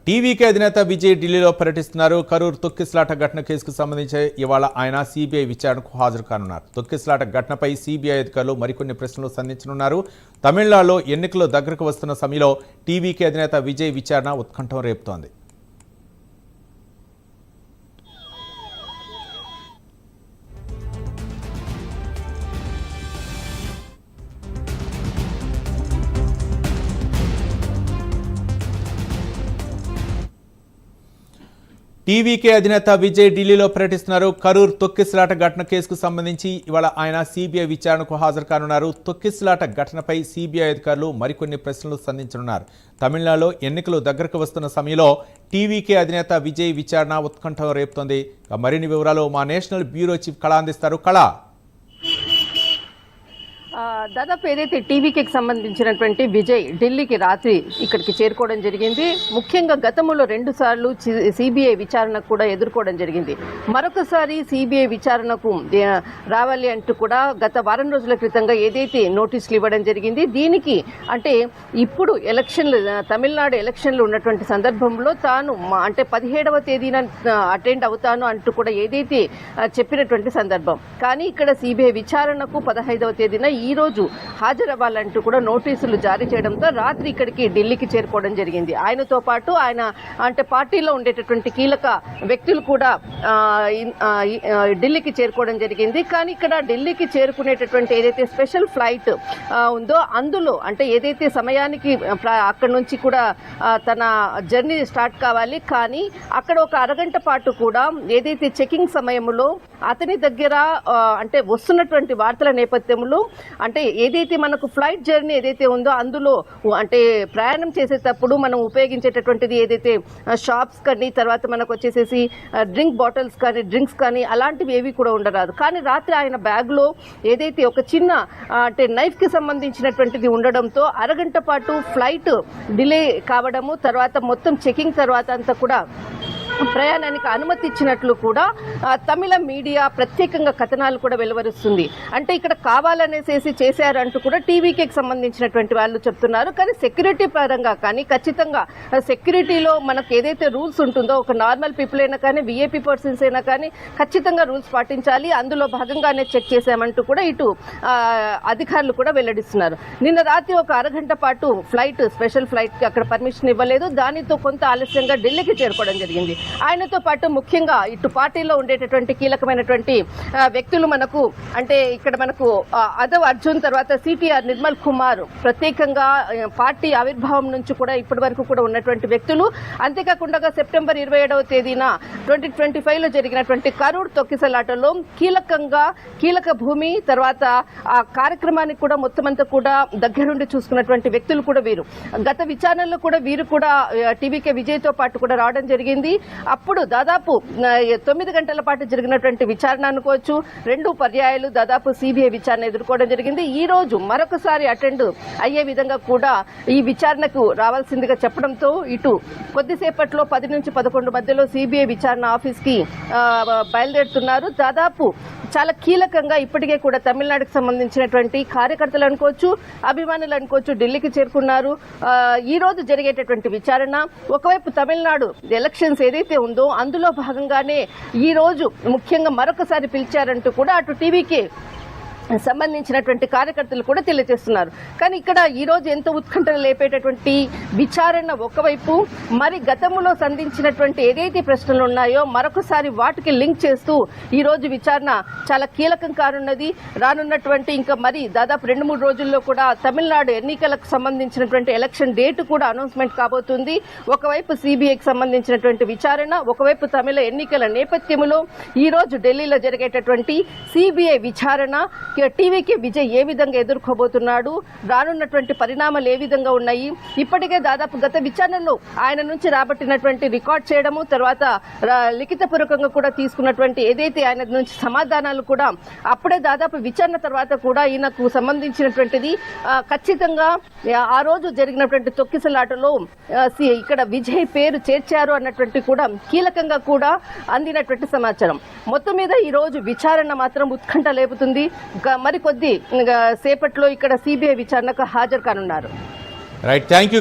TVK అధినేత విజయ్ ఢిల్లీలో పర్యటిస్తున్నారు. కరూర్ తొక్కిసలాట ఘటన కేసుకు సంబంధించి ఇవాళ ఆయన సిబిఐ విచారణకు హాజరు కానున్నారు. తొక్కిసలాట ఘటనపై సిబిఐ అధికారులు మరికొన్ని ప్రశ్నలు సంధించనున్నారు. తమిళనాడులో ఎన్నికలు దగ్గరకు వస్తున్న సమయంలో టీవీకే అధినేత విజయ్ విచారణ ఉత్కంఠం రేపుతోంది. టీవీకే అధినేత విజయ్ ఢిల్లీలో పర్యటిస్తున్నారు. కరూర్ తొక్కిసలాట ఘటన కేసుకు సంబంధించి ఇవాళ ఆయన సిబిఐ విచారణకు హాజరు కానున్నారు. తొక్కిసలాట ఘటనపై సిబిఐ అధికారులు మరికొన్ని ప్రశ్నలు సంధించనున్నారు. తమిళనాడులో ఎన్నికలు దగ్గరకు వస్తున్న సమయంలో టీవీకే అధినేత విజయ్ విచారణ ఉత్కంఠం రేపుతోంది. మరిన్ని వివరాలు మా నేషనల్ బ్యూరో చీఫ్ కళ అందిస్తారు. కళ, దాదాపు ఏదైతే టీవీకి సంబంధించినటువంటి విజయ్ ఢిల్లీకి రాత్రి ఇక్కడికి చేరుకోవడం జరిగింది. ముఖ్యంగా గతంలో 2 సార్లు సిబిఐ విచారణకు కూడా ఎదుర్కోవడం జరిగింది. మరొకసారి సిబిఐ విచారణకు రావాలి అంటూ కూడా గత వారం రోజుల క్రితంగా ఏదైతే నోటీసులు ఇవ్వడం జరిగింది. దీనికి అంటే ఇప్పుడు ఎలక్షన్లు తమిళనాడు ఎలక్షన్లు ఉన్నటువంటి సందర్భంలో తాను అంటే 17వ తేదీన అటెండ్ అవుతాను అంటూ కూడా ఏదైతే చెప్పినటువంటి సందర్భం. కానీ ఇక్కడ సిబిఐ విచారణకు 15వ తేదీన ఈ రోజు హాజరవ్వాలంటూ కూడా నోటీసులు జారీ చేయడంతో రాత్రి ఇక్కడికి ఢిల్లీకి చేరుకోవడం జరిగింది. ఆయనతో పాటు ఆయన అంటే పార్టీలో ఉండేటటువంటి కీలక వ్యక్తులు కూడా ఢిల్లీకి చేరుకోవడం జరిగింది. కానీ ఇక్కడ ఢిల్లీకి చేరుకునేటటువంటి ఏదైతే స్పెషల్ ఫ్లైట్ ఉందో అందులో అంటే ఏదైతే సమయానికి అక్కడ నుంచి కూడా తన జర్నీ స్టార్ట్ కావాలి. కానీ అక్కడ ఒక అరగంట పాటు కూడా ఏదైతే చెకింగ్ సమయంలో అతని దగ్గర అంటే వస్తున్నటువంటి వార్తల నేపథ్యంలో అంటే ఏదైతే మనకు ఫ్లైట్ జర్నీ ఏదైతే ఉందో అందులో అంటే ప్రయాణం చేసేటప్పుడు మనం ఉపయోగించేటటువంటిది ఏదైతే షాప్స్ కానీ తర్వాత మనకు వచ్చేసేసి డ్రింక్ బాటిల్స్ కానీ డ్రింక్స్ కానీ అలాంటివి ఏవి కూడా ఉండరాదు. కానీ రాత్రి ఆయన బ్యాగ్లో ఏదైతే ఒక చిన్న అంటే నైఫ్కి సంబంధించినటువంటిది ఉండడంతో అరగంట పాటు ఫ్లైట్ డిలే కావడము తర్వాత మొత్తం చెకింగ్ తర్వాత అంతా కూడా ప్రయాణానికి అనుమతి ఇచ్చినట్లు కూడా తమిళ మీడియా ప్రత్యేకంగా కథనాలు కూడా వెలువరుస్తుంది. అంటే ఇక్కడ కావాలనేసేసి చేశారంటూ కూడా టీవీకి సంబంధించినటువంటి వాళ్ళు చెప్తున్నారు. కానీ సెక్యూరిటీ పరంగా కానీ ఖచ్చితంగా సెక్యూరిటీలో మనకు ఏదైతే రూల్స్ ఉంటుందో ఒక నార్మల్ పీపుల్ అయినా కానీ విఐపీ పర్సన్స్ అయినా కానీ ఖచ్చితంగా రూల్స్ పాటించాలి. అందులో భాగంగానే చెక్ చేశామంటూ కూడా ఇటు అధికారులు కూడా వెల్లడిస్తున్నారు. నిన్న రాత్రి ఒక అరగంట పాటు ఫ్లైట్ స్పెషల్ ఫ్లైట్కి అక్కడ పర్మిషన్ ఇవ్వలేదు. దానితో కొంత ఆలస్యంగా ఢిల్లీకి చేరుకోవడం జరిగింది. ఆయనతో పాటు ముఖ్యంగా ఇటు పార్టీలో ఉండేటటువంటి కీలకమైనటువంటి వ్యక్తులు మనకు అంటే ఇక్కడ మనకు అదవ్ అర్జున్ తర్వాత సిటిఆర్ నిర్మల్ కుమార్ ప్రత్యేకంగా పార్టీ ఆవిర్భావం నుంచి కూడా ఇప్పటి వరకు కూడా ఉన్నటువంటి వ్యక్తులు. అంతేకాకుండా సెప్టెంబర్ 27వ తేదీన 2025లో జరిగినటువంటి కరూర్ తొక్కిసలాటలో కీలక భూమి తర్వాత ఆ కార్యక్రమానికి కూడా మొత్తం అంతా కూడా దగ్గరుండి చూసుకున్నటువంటి వ్యక్తులు కూడా వీరు. గత విచారణలో కూడా వీరు కూడా టీవీకే విజయ్తో పాటు కూడా రావడం జరిగింది. అప్పుడు దాదాపు 9 గంటల పాటు జరిగినటువంటి విచారణ అనుకోవచ్చు. 2 పర్యాయాలు దాదాపు సిబిఐ విచారణ ఎదుర్కోవడం జరిగింది. ఈ రోజు మరొకసారి అటెండ్ అయ్యే విధంగా కూడా ఈ విచారణకు రావాల్సిందిగా చెప్పడంతో ఇటు కొద్దిసేపట్లో 10 నుంచి 11 మధ్యలో సిబిఐ విచారణ ఆఫీస్ కి బయలుదేరుతున్నారు. దాదాపు చాలా కీలకంగా ఇప్పటికే కూడా తమిళనాడుకు సంబంధించినటువంటి కార్యకర్తలు అనుకోవచ్చు అభిమానులు అనుకోవచ్చు ఢిల్లీకి చేరుకున్నారు. ఈ రోజు జరిగేటటువంటి విచారణ ఒకవైపు తమిళనాడు ఎలక్షన్స్ ఏదైతే ఉందో అందులో భాగంగానే ఈ రోజు ముఖ్యంగా మరొకసారి పిలిచారంటూ కూడా అటు టీవీకి సంబంధించినటువంటి కార్యకర్తలు కూడా తెలియజేస్తున్నారు. కానీ ఇక్కడ ఈ రోజు ఎంతో ఉత్కంఠ లేపేటటువంటి విచారణ ఒకవైపు మరి గతంలో సంధించినటువంటి ఏదైతే ప్రశ్నలు ఉన్నాయో మరొకసారి వాటికి లింక్ చేస్తూ ఈ రోజు విచారణ చాలా కీలకం కానున్నది. రానున్నటువంటి ఇంకా మరి దాదాపు 2-3 రోజుల్లో కూడా తమిళనాడు ఎన్నికలకు సంబంధించినటువంటి ఎలక్షన్ డేట్ కూడా అనౌన్స్మెంట్ కాబోతుంది. ఒకవైపు సిబిఐకి సంబంధించినటువంటి విచారణ, ఒకవైపు తమిళ ఎన్నికల నేపథ్యంలో ఈ రోజు ఢిల్లీలో జరిగేటటువంటి సిబిఐ విచారణ టీవీకి విజయ్ ఏ విధంగా ఎదుర్కోబోతున్నాడు, రానున్నటువంటి పరిణామాలు ఏ విధంగా ఉన్నాయి. ఇప్పటికే దాదాపు గత విచారణలో ఆయన నుంచి రాబట్టినటువంటి రికార్డ్ చేయడము తర్వాత లిఖితపూర్వకంగా కూడా తీసుకున్నటువంటి ఏదైతే ఆయన నుంచి సమాధానాలు కూడా అప్పుడే దాదాపు విచారణ తర్వాత కూడా ఈయనకు సంబంధించినటువంటిది ఖచ్చితంగా ఆ రోజు జరిగినటువంటి తొక్కిసలాటలో ఇక్కడ విజయ్ పేరు చేర్చారు అన్నటువంటి కూడా కీలకంగా కూడా అందినటువంటి సమాచారం. మొత్తం మీద ఈ రోజు విచారణ మాత్రం ఉత్కంఠ లేపుతుంది. మరికొద్ది సేపట్లో ఇక్కడ సిబిఐ విచారణకు హాజరు కానున్నారు. Right, thank you.